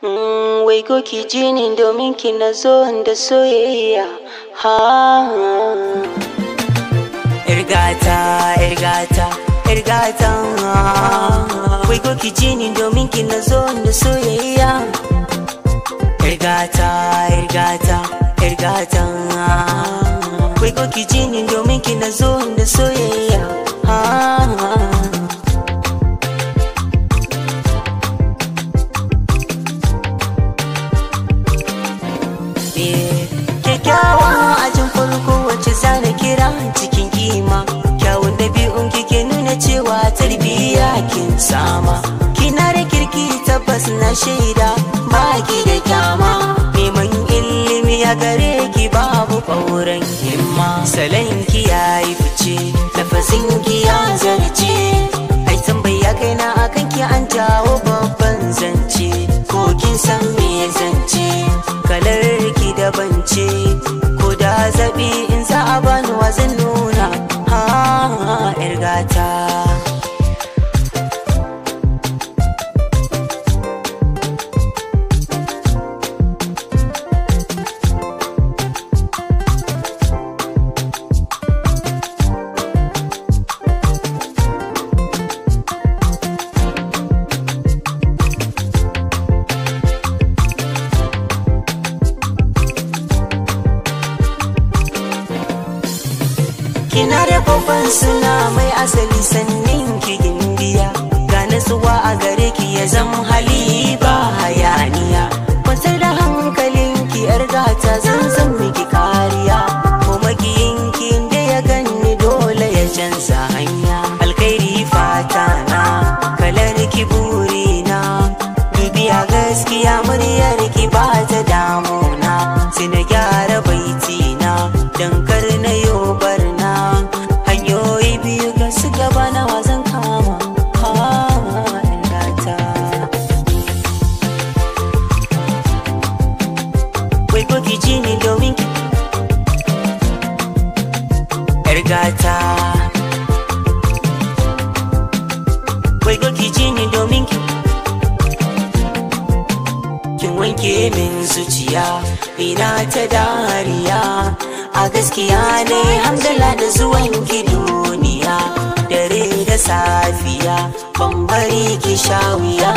Wai ko ki ji ni domin ki na zo da soyayya. Irgata, irgata, irgata. Wai ko ki ji ni domin ki na zo da soyayya. Irgata, irgata, irgata. Wai ko ki ji ni domin ki na zo da soyayya. Kyakkyawa ajin farko wacce zana kira cikin kima. Kyawun ɗabi'un kike nuna cewa tarbiyya kin sama. Kina da kirki tabbas na shaida baki da kyama. Neman ilimi a gare ki babu ɓauren himma. Salon ki yayi fice, lafazin ki ya zarce. Ai tambaya kaina akan ki an jawo babban zance. Ko kin san me zance? Kalar ki daban ce, ko da zaɓi in za a bani wa zan nuna. Yar gata. Kina da babban suna mai asali sannin ki gimbiya. Ga nasuwa a gare ki ya zama hali ba hayaniya. Kwantar da hankalin ki yar gata zan san miki kariya. Ko makiyin ki inda ya ganni dole ya canza hanya. Alkhairi fata na, kalar ki burina. Dubiya gaskiya muryar ki ba ta damuna. Sai na gyara baitina dan kar na yo barna. Hanyoyi biyu ga su gaba na wazan kama. Gata. Wai ko ki ji ni domin ki. Yar gata. Wai ko ki ji ni domin ki. Kin wanke min zuciya, ina ta dariya. A gaskiya ne hamdala da zuwan ki duniya. Dare da safiya ban bari ki sha wuya.